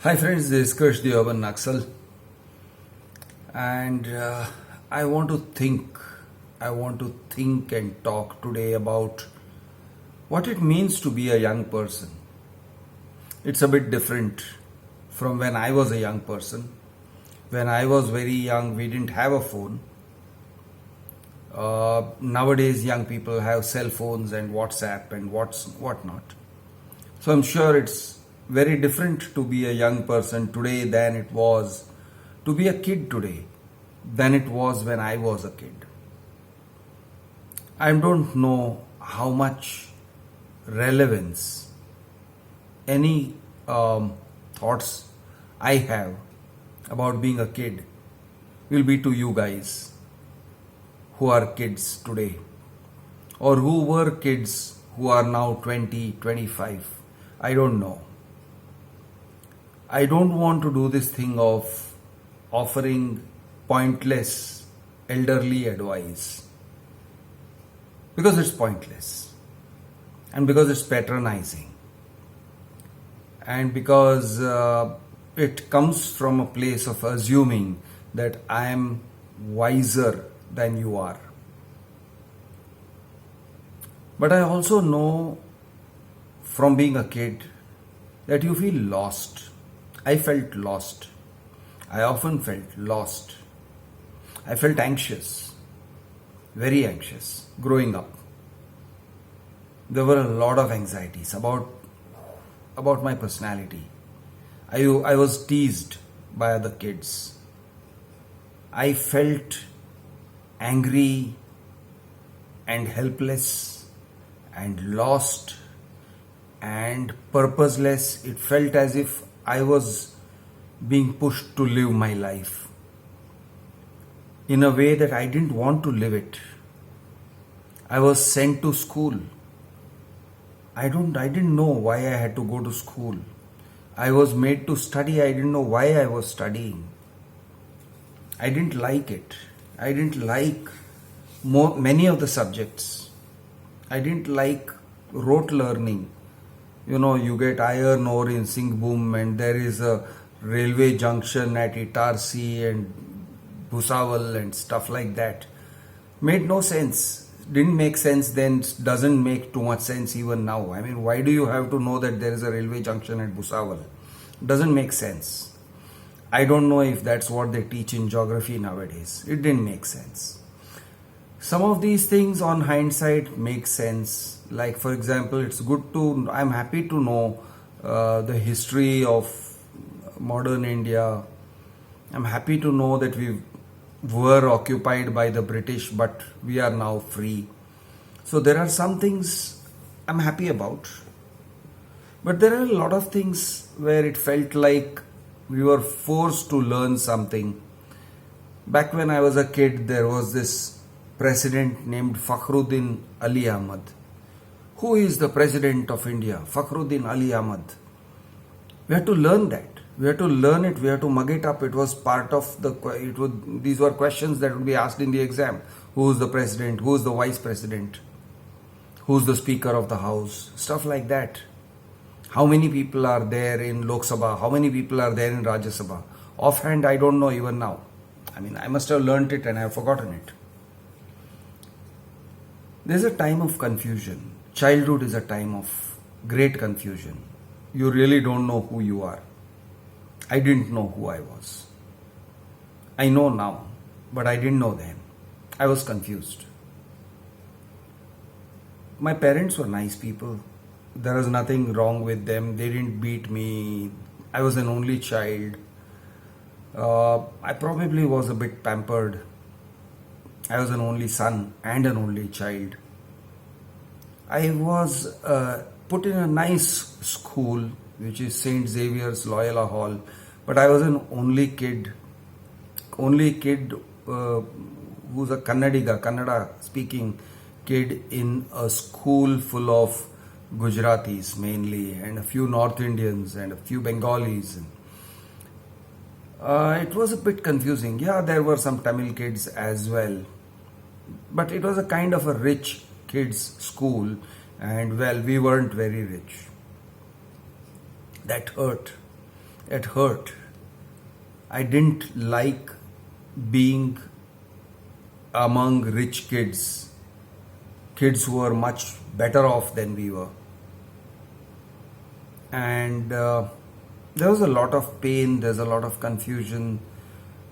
Hi friends, this is Krish, the Urban Naxal, and I want to think and talk today about what it means to be a young person. It's a bit different from when I was a young person. When I was very young, we didn't have a phone. Nowadays, young people have cell phones and WhatsApp and whatnot. So I'm sure it's very different to be a young person today than it was to be a kid today than it was when I was a kid. I don't know how much relevance any thoughts I have about being a kid will be to you guys who are kids today or who were kids who are now 20, 25. I don't know. I don't want to do this thing of offering pointless elderly advice because it's pointless and because it's patronizing and because it comes from a place of assuming that I am wiser than you are. But I also know from being a kid that you feel lost. I felt lost. I often felt lost. I felt anxious, very anxious growing up. There were a lot of anxieties about my personality. I was teased by other kids. I felt angry and helpless and lost and purposeless. It felt as if I was being pushed to live my life in a way that I didn't want to live it. I was sent to school. I didn't know why I had to go to school. I was made to study. I didn't know why I was studying. I didn't like it. I didn't like many of the subjects. I didn't like rote learning. You get iron ore in Singhbhum and there is a railway junction at Itarsi and Bhusawal and stuff like that. Made no sense. Didn't make sense then, doesn't make too much sense even now. I mean, why do you have to know that there is a railway junction at Bhusawal? Doesn't make sense. I don't know if that's what they teach in geography nowadays. It didn't make sense. Some of these things on hindsight make sense. Like, for example, I'm happy to know the history of modern India. I'm happy to know that we were occupied by the British, but we are now free. So there are some things I'm happy about. But there are a lot of things where it felt like we were forced to learn something. Back when I was a kid, there was this president named Fakhruddin Ali Ahmad. Who is the president of India? Fakhruddin Ali Ahmad. We had to learn that. We had to learn it. We had to mug it up. It was part of these were questions that would be asked in the exam. Who is the president? Who is the vice president? Who is the speaker of the house? Stuff like that. How many people are there in Lok Sabha? How many people are there in Rajya Sabha? Offhand, I don't know even now. I mean, I must have learnt it and I have forgotten it. There's a time of confusion. Childhood is a time of great confusion. You really don't know who you are. I didn't know who I was. I know now, but I didn't know then. I was confused. My parents were nice people. There was nothing wrong with them. They didn't beat me. I was an only child. I probably was a bit pampered. I was an only son and an only child. I was put in a nice school, which is St. Xavier's Loyola Hall, but I was an only kid who's a Kannada speaking kid in a school full of Gujaratis mainly, and a few North Indians and a few Bengalis. It was a bit confusing. Yeah, there were some Tamil kids as well, but it was a kind of a rich kids school, and well, we weren't very rich. That hurt. It hurt. I didn't like being among rich kids, kids who were much better off than we were. And there was a lot of pain, there's a lot of confusion,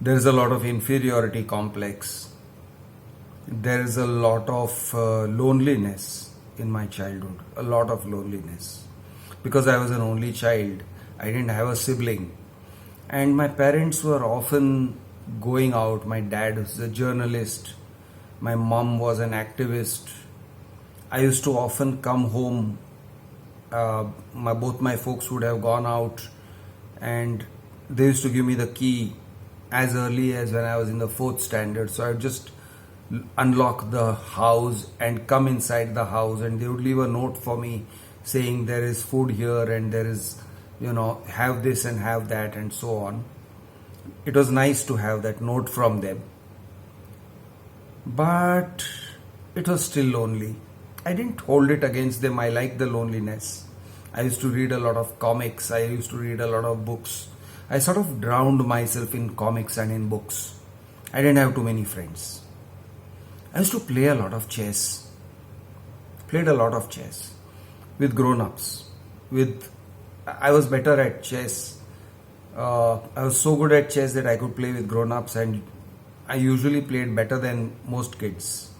there's a lot of inferiority complex, there is a lot of loneliness in my childhood, a lot of loneliness. Because I was an only child, I didn't have a sibling, and my parents were often going out. My dad was a journalist, my mom was an activist. I used to often come home. Both my folks would have gone out, and they used to give me the key as early as when I was in the fourth standard. So I would just unlock the house and come inside the house, and they would leave a note for me saying there is food here and there is, have this and have that and so on. It was nice to have that note from them, but it was still lonely. I didn't hold it against them. I liked the loneliness. I used to read a lot of comics. I used to read a lot of books. I sort of drowned myself in comics and in books. I didn't have too many friends. I used to play a lot of chess. Played a lot of chess with grown-ups. I was better at chess. I was so good at chess that I could play with grown-ups, and I usually played better than most kids.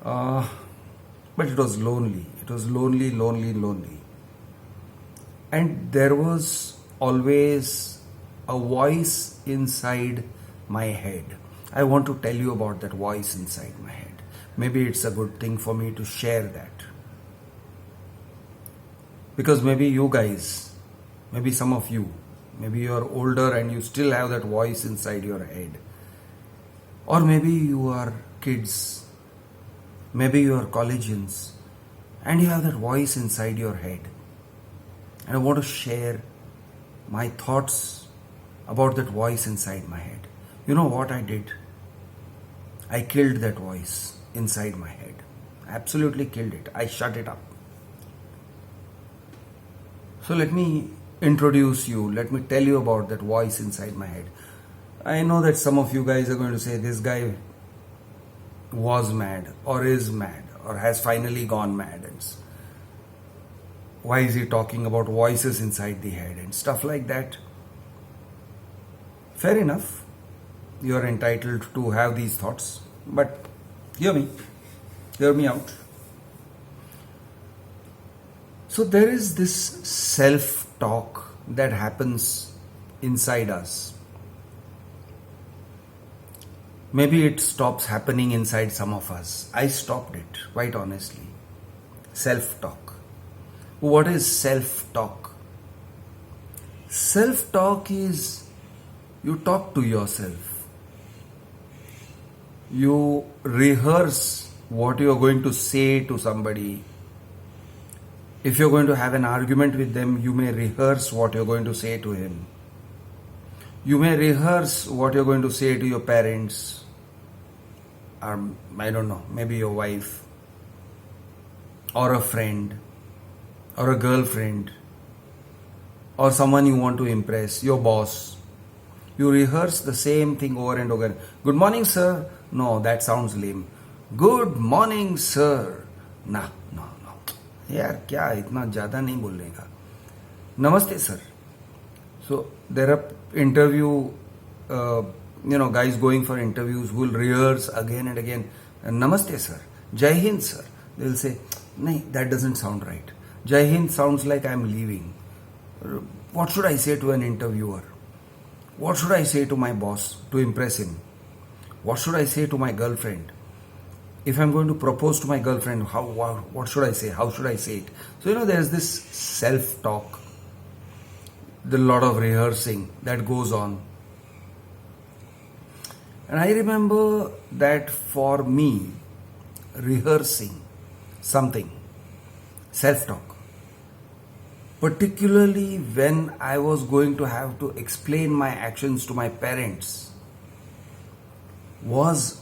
But it was lonely. It was lonely, lonely, lonely. And there was always a voice inside my head. I want to tell you about that voice inside my head. Maybe it's a good thing for me to share that. Because maybe you guys, maybe some of you, maybe you're older and you still have that voice inside your head. Or maybe you are kids. Maybe you are collegians and you have that voice inside your head. And I want to share my thoughts about that voice inside my head. You know what I did? I killed that voice inside my head. Absolutely killed it. I shut it up. So let me introduce you. Let me tell you about that voice inside my head. I know that some of you guys are going to say this guy was mad or is mad or has finally gone mad, and why is he talking about voices inside the head and stuff like that. Fair enough, you are entitled to have these thoughts, but hear me out. So there is this self-talk that happens inside us. Maybe it stops happening inside some of us. I stopped it, quite honestly. Self-talk. What is self-talk? Self-talk is you talk to yourself. You rehearse what you are going to say to somebody. If you're going to have an argument with them, you may rehearse what you're going to say to him. You may rehearse what you're going to say to your parents, or I don't know, maybe your wife, or a friend, or a girlfriend, or someone you want to impress, your boss. You rehearse the same thing over and over. Good morning, sir. No, that sounds lame. Good morning, sir. No. यार क्या इतना ज़्यादा नहीं बोलने का. Namaste, sir. So there are guys going for interviews who will rehearse again and again. Namaste, sir. Jai Hind, sir. They will say, no, that doesn't sound right. Jai Hind sounds like I'm leaving. What should I say to an interviewer? What should I say to my boss to impress him? What should I say to my girlfriend? If I'm going to propose to my girlfriend, what should I say? How should I say it? So, there's this self-talk, a lot of rehearsing that goes on. And I remember that for me, rehearsing something, self-talk, particularly when I was going to have to explain my actions to my parents, was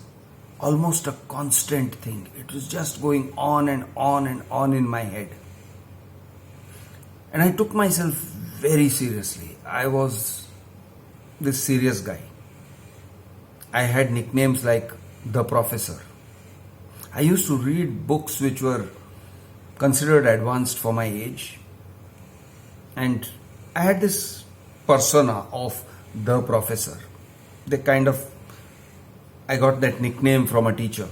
almost a constant thing. It was just going on and on and on in my head. And I took myself very seriously. I was this serious guy. I had nicknames like the professor. I used to read books which were considered advanced for my age. And I had this persona of the professor. I got that nickname from a teacher.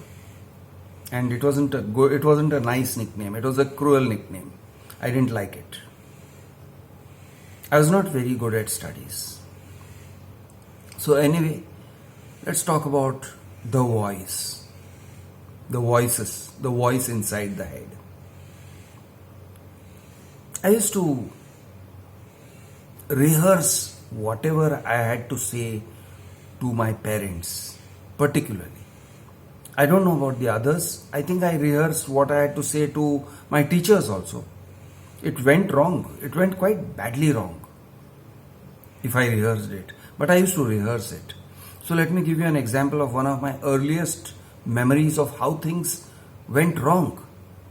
And it wasn't a nice nickname. It was a cruel nickname. I didn't like it. I was not very good at studies. So anyway, let's talk about the voice. The voices, the voice inside the head. I used to rehearse whatever I had to say to my parents, particularly. I don't know about the others. I think I rehearsed what I had to say to my teachers also. It went wrong. It went quite badly wrong if I rehearsed it. But I used to rehearse it. So let me give you an example of one of my earliest memories of how things went wrong,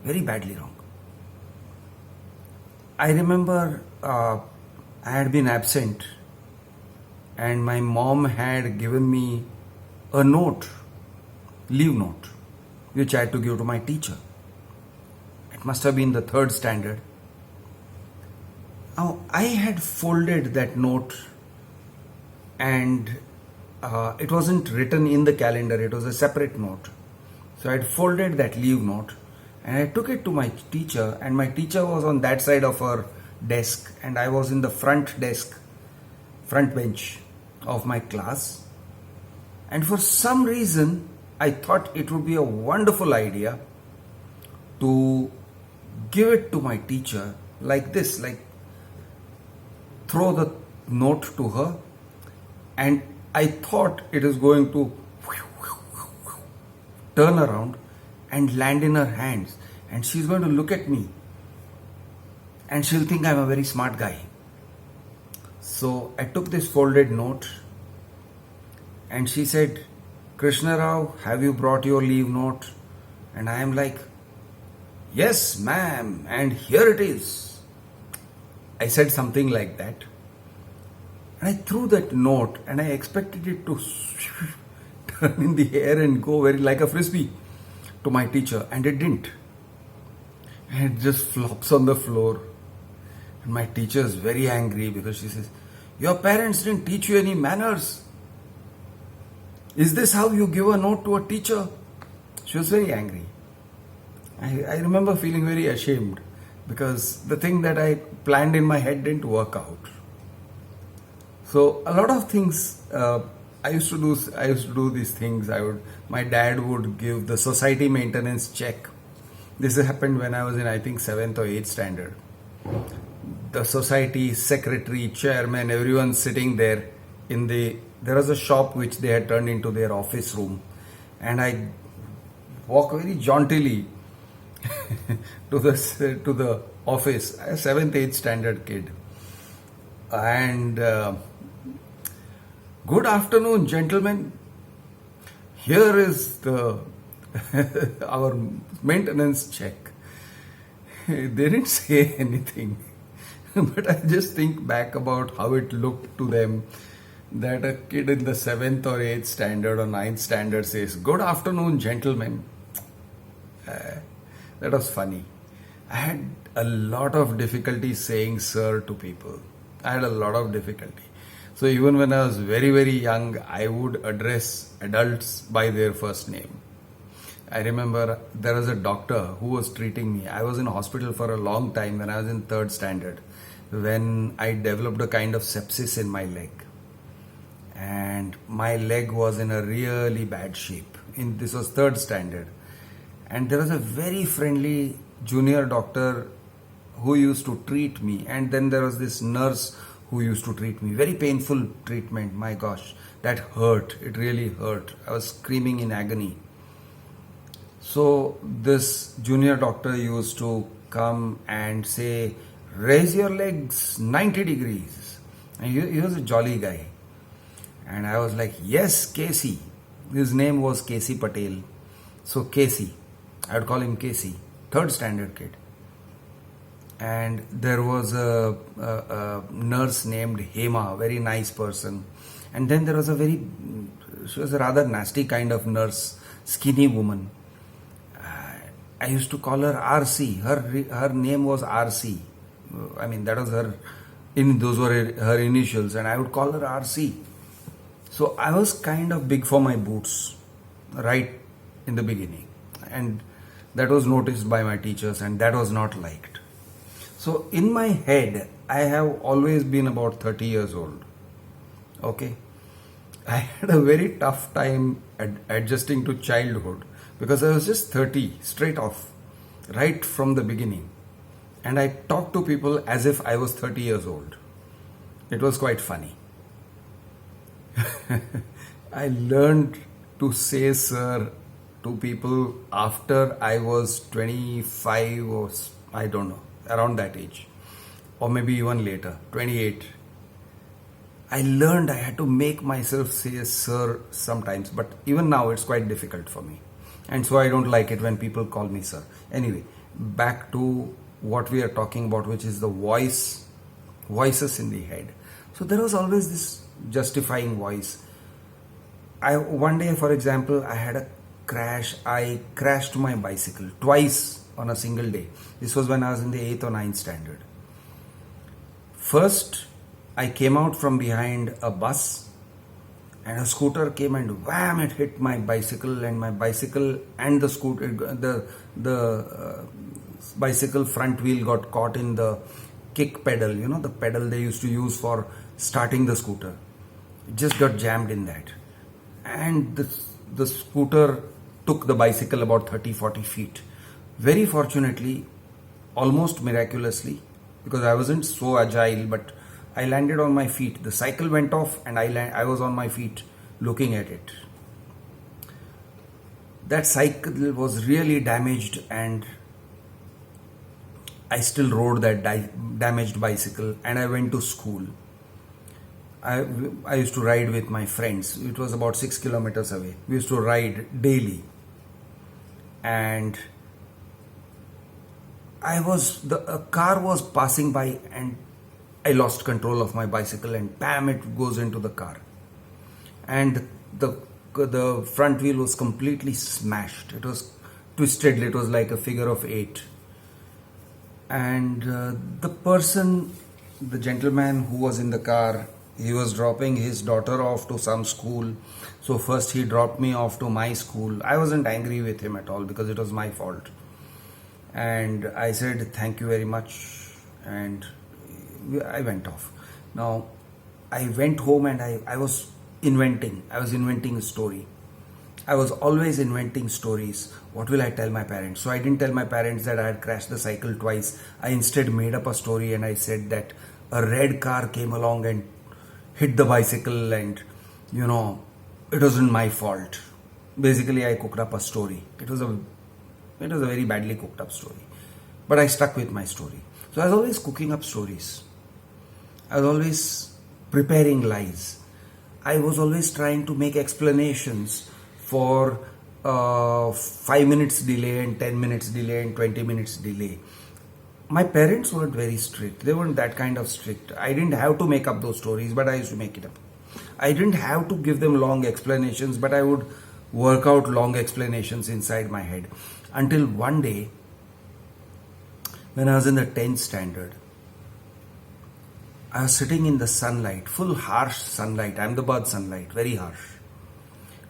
very badly wrong. I remember I had been absent and my mom had given me a note, leave note, which I had to give to my teacher. It must have been the third standard. Now, I had folded that note and it wasn't written in the calendar, it was a separate note. So I had folded that leave note and I took it to my teacher, and my teacher was on that side of her desk and I was in the front bench of my class. And for some reason, I thought it would be a wonderful idea to give it to my teacher like this, like throw the note to her, and I thought it is going to turn around and land in her hands, and she's going to look at me and she'll think I'm a very smart guy. So I took this folded note and she said, "Krishna Rao, have you brought your leave note?" And I am like, "Yes, ma'am, and here it is." I said something like that. And I threw that note and I expected it to turn in the air and go very like a frisbee to my teacher, and it didn't. And it just flops on the floor. And my teacher is very angry because she says, "Your parents didn't teach you any manners. Is this how you give a note to a teacher?" She was very angry. I remember feeling very ashamed because the thing that I planned in my head didn't work out. So a lot of things I used to do these things. My dad would give the society maintenance check. This happened when I was in, I think, 7th or 8th standard. The society secretary, chairman, everyone sitting there there was a shop which they had turned into their office room, and I walk very jauntily to the office, a 7th, 8th standard kid, and "Good afternoon, gentlemen. Here is our maintenance check." They didn't say anything, but I just think back about how it looked to them that a kid in the 7th or 8th standard or 9th standard says, "Good afternoon, gentlemen." That was funny. I had a lot of difficulty saying sir to people. I had a lot of difficulty. So even when I was very, very young, I would address adults by their first name. I remember there was a doctor who was treating me. I was in hospital for a long time when I was in 3rd standard, when I developed a kind of sepsis in my leg. And my leg was in a really bad shape. This was 3rd standard. And there was a very friendly junior doctor who used to treat me. And then there was this nurse who used to treat me. Very painful treatment. My gosh, that hurt. It really hurt. I was screaming in agony. So this junior doctor used to come and say, "Raise your legs 90 degrees. And he was a jolly guy. And I was like, "Yes, Casey." His name was Casey Patel. So Casey. I would call him Casey. 3rd standard kid. and there was a nurse named Hema, a very nice person. And then there was she was a rather nasty kind of nurse, skinny woman. I used to call her RC. Her name was RC. I mean, that was those were her initials, and I would call her RC. So I was kind of big for my boots, right in the beginning, and that was noticed by my teachers, and that was not liked. So in my head, I have always been about 30 years old. Okay. I had a very tough time adjusting to childhood because I was just 30 straight off, right from the beginning. And I talked to people as if I was 30 years old. It was quite funny. I learned to say sir to people after I was 25 or I don't know, around that age, or maybe even later, 28. I learned I had to make myself say sir sometimes, but even now it's quite difficult for me. And so I don't like it when people call me sir. Anyway, back to what we are talking about, which is the voices in the head. So there was always this justifying voice. One day, for example, I had a crash. I crashed my bicycle twice on a single day. This was when I was in the 8th or 9th standard. First, I came out from behind a bus and a scooter came and wham, it hit my bicycle, and my bicycle and the scooter, the bicycle front wheel got caught in the kick pedal, the pedal they used to use for starting the scooter. It just got jammed in that. And the scooter took the bicycle about 30-40 feet. Very fortunately, almost miraculously, because I wasn't so agile, but I landed on my feet. The cycle went off and I was on my feet looking at it. That cycle was really damaged, and I still rode that damaged bicycle, and I went to school. I used to ride with my friends. It was about 6 kilometers away. We used to ride daily. And a car was passing by and I lost control of my bicycle and bam, it goes into the car. And the front wheel was completely smashed. It was twisted. It was like a figure of 8. And the gentleman who was in the car, he was dropping his daughter off to some school. So first he dropped me off to my school. I wasn't angry with him at all because it was my fault. And I said, thank you very much. And I went off. Now, I went home and I was inventing a story. I was always inventing stories. What will I tell my parents? So I didn't tell my parents that I had crashed the cycle twice. I instead made up a story and I said that a red car came along and hit the bicycle and, it wasn't my fault. Basically, I cooked up a story. It was a very badly cooked up story. But I stuck with my story. So I was always cooking up stories. I was always preparing lies. I was always trying to make explanations for 5 minutes delay and 10 minutes delay and 20 minutes delay. My parents weren't very strict. They weren't that kind of strict. I didn't have to make up those stories, but I used to make it up. I didn't have to give them long explanations, but I would work out long explanations inside my head. Until one day, when I was in the 10th standard, I was sitting in the sunlight, full harsh sunlight, Ahmedabad sunlight, very harsh.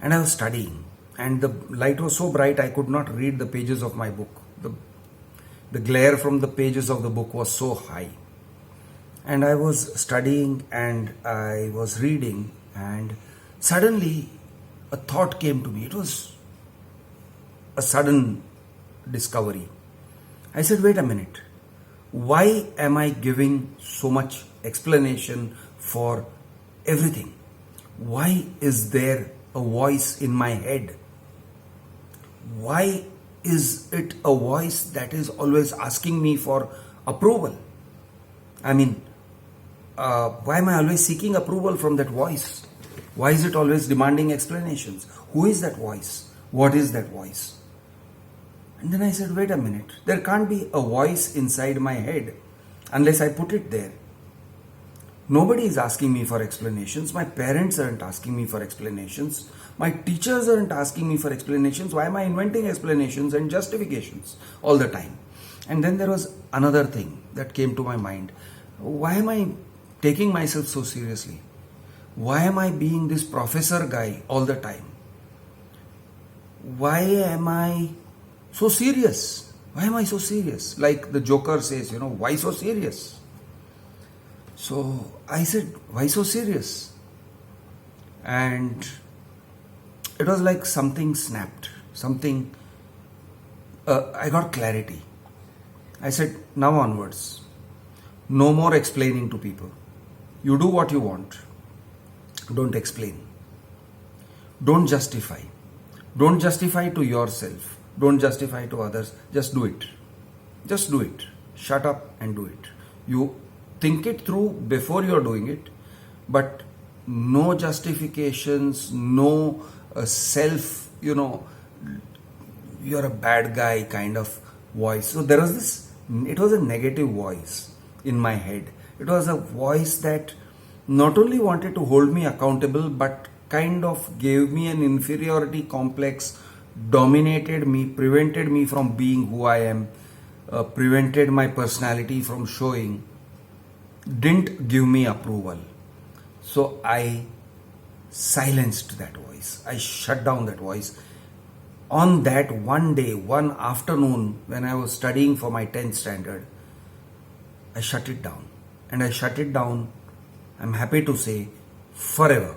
And I was studying. And the light was so bright I could not read the pages of my book. The glare from the pages of the book was so high. And I was studying and I was reading, and suddenly a thought came to me. It was a sudden discovery. I said, wait a minute. Why am I giving so much explanation for everything? Why is there a voice in my head? Why is it a voice that is always asking me for approval? I mean, why am I always seeking approval from that voice? Why is it always demanding explanations? Who is that voice? What is that voice? And then I said, wait a minute, there can't be a voice inside my head unless I put it there. Nobody is asking me for explanations. My parents aren't asking me for explanations. My teachers aren't asking me for explanations. Why am I inventing explanations and justifications all the time? And then there was another thing that came to my mind. Why am I taking myself so seriously? Why am I being this professor guy all the time? Why am I so serious? Why am I so serious? Like the Joker says, why so serious? So I said, why so serious? And it was like something snapped. I got clarity. I said, now onwards, no more explaining to people. You do what you want. Don't explain. Don't justify. Don't justify to yourself. Don't justify to others. Just do it. Just do it. Shut up and do it. You think it through before you're doing it, but no justifications, no self, you're a bad guy kind of voice. So there was this, it was a negative voice in my head. It was a voice that not only wanted to hold me accountable, but kind of gave me an inferiority complex, dominated me, prevented me from being who I am, prevented my personality from showing, didn't give me approval. So I silenced that voice. I shut down that voice. On that one day, one afternoon, when I was studying for my 10th standard, I shut it down. And I shut it down, I'm happy to say, forever.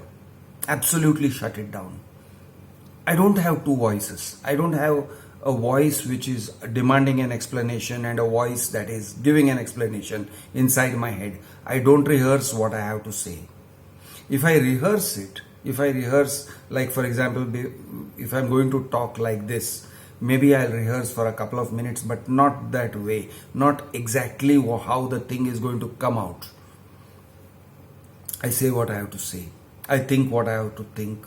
Absolutely shut it down. I don't have two voices. I don't have a voice which is demanding an explanation and a voice that is giving an explanation inside my head. I don't rehearse what I have to say. If I rehearse, like for example, if I'm going to talk like this, maybe I'll rehearse for a couple of minutes, but not that way, not exactly how the thing is going to come out. I say what I have to say. I think what I have to think.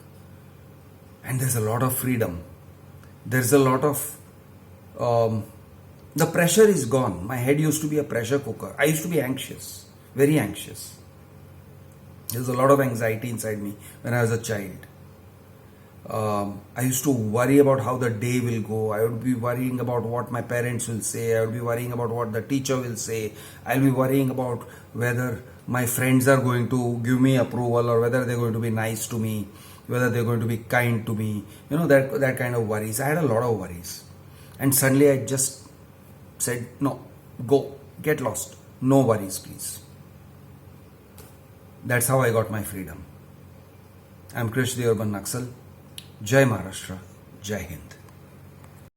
And there's a lot of freedom. There's a lot of, the pressure is gone. My head used to be a pressure cooker. I used to be anxious, very anxious. There's a lot of anxiety inside me when I was a child. I used to worry about how the day will go. I would be worrying about what my parents will say. I would be worrying about what the teacher will say. I'll be worrying about whether my friends are going to give me approval or whether they're going to be nice to me, whether they're going to be kind to me. That kind of worries. I had a lot of worries. And suddenly I just said, no, go, get lost. No worries, please. That's how I got my freedom. I'm Krish, the Urban Naxal. Jai Maharashtra. Jai Hind.